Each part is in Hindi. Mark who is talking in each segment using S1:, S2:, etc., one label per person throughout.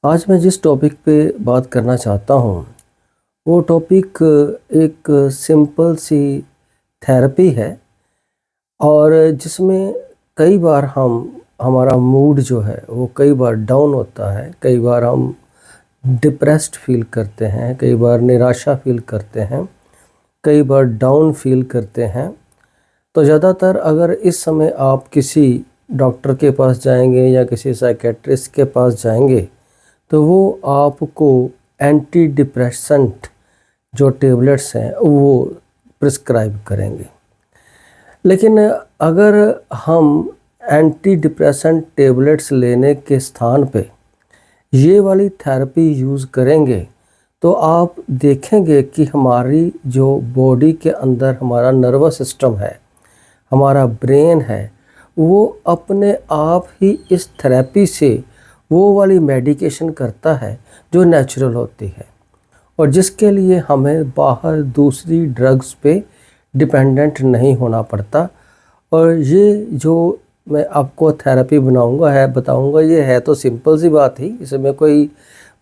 S1: आज मैं जिस टॉपिक पे बात करना चाहता हूँ वो टॉपिक एक सिंपल सी थेरेपी है और जिसमें कई बार हमारा मूड जो है वो कई बार डाउन होता है, कई बार हम डिप्रेस्ड फील करते हैं, कई बार निराशा फील करते हैं, कई बार डाउन फील करते हैं। तो ज़्यादातर अगर इस समय आप किसी डॉक्टर के पास जाएंगे या किसी साइकेट्रिस्ट के पास जाएंगे तो वो आपको एंटी डिप्रेसेंट जो टेबलेट्स हैं वो प्रिस्क्राइब करेंगे। लेकिन अगर हम एंटी डिप्रेसेंट टेबलेट्स लेने के स्थान पे ये वाली थेरेपी यूज़ करेंगे तो आप देखेंगे कि हमारी जो बॉडी के अंदर हमारा नर्वस सिस्टम है, हमारा ब्रेन है, वो अपने आप ही इस थेरेपी से वो वाली मेडिकेशन करता है जो नेचुरल होती है और जिसके लिए हमें बाहर दूसरी ड्रग्स पे डिपेंडेंट नहीं होना पड़ता। और ये जो मैं आपको थेरेपी बताऊंगा ये है तो सिंपल सी बात ही, इसमें कोई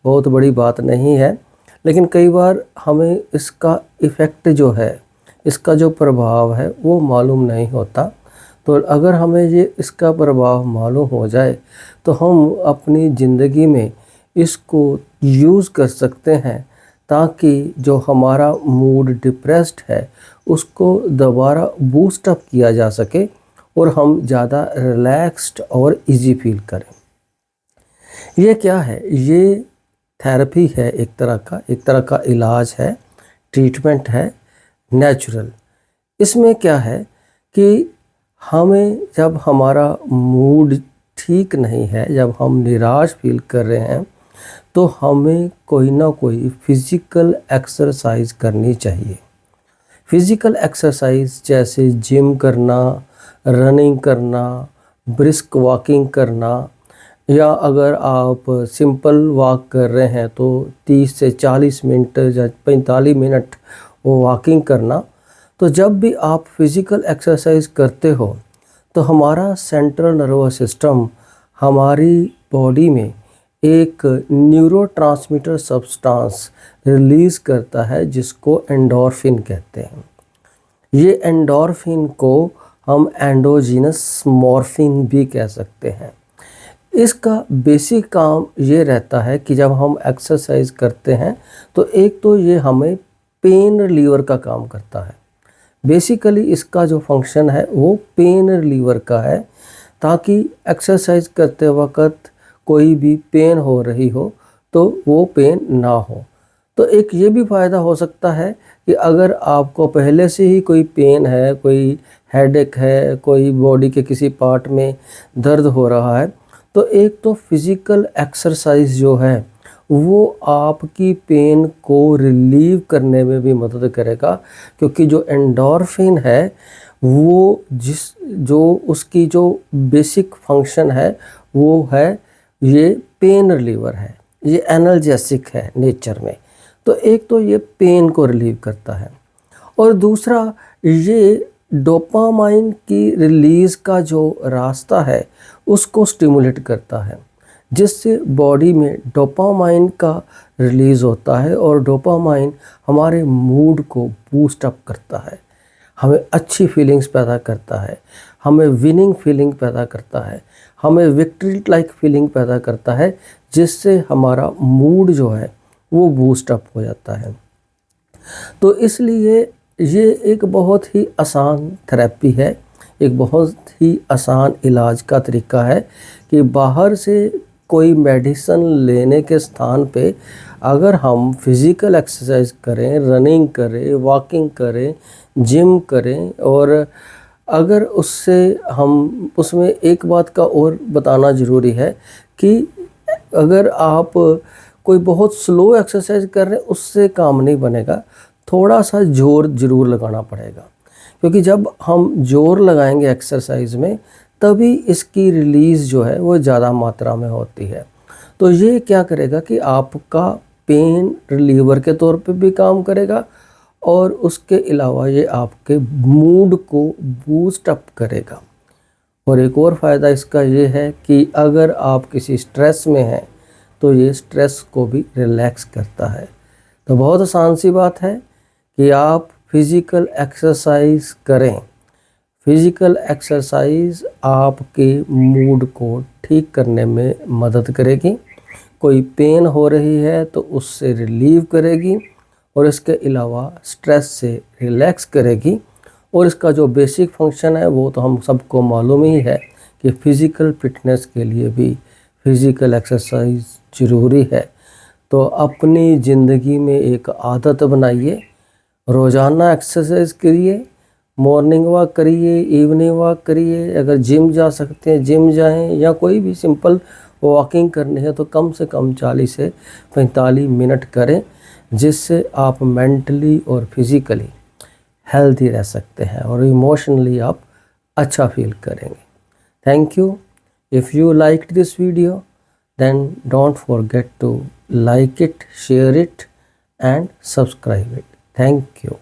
S1: बहुत बड़ी बात नहीं है। लेकिन कई बार हमें इसका इफ़ेक्ट जो है, इसका जो प्रभाव है वो मालूम नहीं होता। तो अगर हमें ये इसका प्रभाव मालूम हो जाए तो हम अपनी ज़िंदगी में इसको यूज़ कर सकते हैं ताकि जो हमारा मूड डिप्रेस्ड है उसको दोबारा बूस्ट अप किया जा सके और हम ज़्यादा रिलैक्स्ड और इजी फील करें। ये क्या है? ये थेरेपी है, एक तरह का इलाज है, ट्रीटमेंट है नेचुरल। इसमें क्या है कि हमें जब हमारा मूड ठीक नहीं है, जब हम निराश फील कर रहे हैं तो हमें कोई ना कोई फिज़िकल एक्सरसाइज करनी चाहिए। फिज़िकल एक्सरसाइज जैसे जिम करना, रनिंग करना, ब्रिस्क वॉकिंग करना, या अगर आप सिंपल वॉक कर रहे हैं तो 30 से 40 मिनट या 45 मिनट वो वॉकिंग करना। तो जब भी आप फिज़िकल एक्सरसाइज करते हो तो हमारा सेंट्रल नर्वस सिस्टम हमारी बॉडी में एक न्यूरोट्रांसमीटर सब्सटेंस रिलीज़ करता है जिसको एंडोर्फिन कहते हैं। ये एंडोर्फिन को हम एंडोजीनस मॉर्फिन भी कह सकते हैं। इसका बेसिक काम ये रहता है कि जब हम एक्सरसाइज करते हैं तो एक तो ये हमें पेन रिलीवर का काम करता है। बेसिकली इसका जो फंक्शन है वो पेन रिलीवर का है, ताकि एक्सरसाइज करते वक्त कोई भी पेन हो रही हो तो वो पेन ना हो। तो एक ये भी फ़ायदा हो सकता है कि अगर आपको पहले से ही कोई पेन है, कोई हेडेक है, कोई बॉडी के किसी पार्ट में दर्द हो रहा है, तो एक तो फिज़िकल एक्सरसाइज जो है वो आपकी पेन को रिलीव करने में भी मदद करेगा, क्योंकि जो एंडोर्फिन है वो जो उसकी जो बेसिक फंक्शन है वो है ये पेन रिलीवर है, ये एनाल्जेसिक है नेचर में। तो एक तो ये पेन को रिलीव करता है और दूसरा ये डोपामाइन की रिलीज़ का जो रास्ता है उसको स्टिमुलेट करता है, जिससे बॉडी में डोपामाइन का रिलीज़ होता है और डोपामाइन हमारे मूड को बूस्ट अप करता है, हमें अच्छी फीलिंग्स पैदा करता है, हमें विनिंग फीलिंग पैदा करता है, हमें विक्ट्री लाइक फीलिंग पैदा करता है, जिससे हमारा मूड जो है वो बूस्ट अप हो जाता है। तो इसलिए ये एक बहुत ही आसान थेरेपी है, एक बहुत ही आसान इलाज का तरीका है कि बाहर से कोई मेडिसिन लेने के स्थान पे अगर हम फिज़िकल एक्सरसाइज करें, रनिंग करें, वॉकिंग करें, जिम करें, और अगर उससे हम उसमें एक बात का और बताना ज़रूरी है कि अगर आप कोई बहुत स्लो एक्सरसाइज कर रहे हैं उससे काम नहीं बनेगा, थोड़ा सा जोर ज़रूर लगाना पड़ेगा, क्योंकि जब हम जोर लगाएंगे एक्सरसाइज में तभी इसकी रिलीज़ जो है वो ज़्यादा मात्रा में होती है। तो ये क्या करेगा कि आपका पेन रिलीवर के तौर पे भी काम करेगा और उसके अलावा ये आपके मूड को बूस्ट अप करेगा। और एक और फ़ायदा इसका ये है कि अगर आप किसी स्ट्रेस में हैं तो ये स्ट्रेस को भी रिलैक्स करता है। तो बहुत आसान सी बात है कि आप फिज़िकल एक्सरसाइज करें। फिज़िकल एक्सरसाइज आपके मूड को ठीक करने में मदद करेगी। कोई पेन हो रही है तो उससे रिलीव करेगी और इसके अलावा स्ट्रेस से रिलैक्स करेगी। और इसका जो बेसिक फंक्शन है वो तो हम सबको मालूम ही है कि फ़िज़िकल फिटनेस के लिए भी फ़िज़िकल एक्सरसाइज ज़रूरी है। तो अपनी ज़िंदगी में एक आदत बनाइए, रोज़ाना एक्सरसाइज करिए, मॉर्निंग वॉक करिए, इवनिंग वॉक करिए। अगर जिम जा सकते हैं जिम जाएं, या कोई भी सिंपल वॉकिंग करनी है तो कम से कम 40 से 45 मिनट करें, जिससे आप मेंटली और फिज़िकली हेल्दी रह सकते हैं और इमोशनली आप अच्छा फील करेंगे। Thank you. If you liked this video then don't forget to like it, share it and subscribe it. Thank you.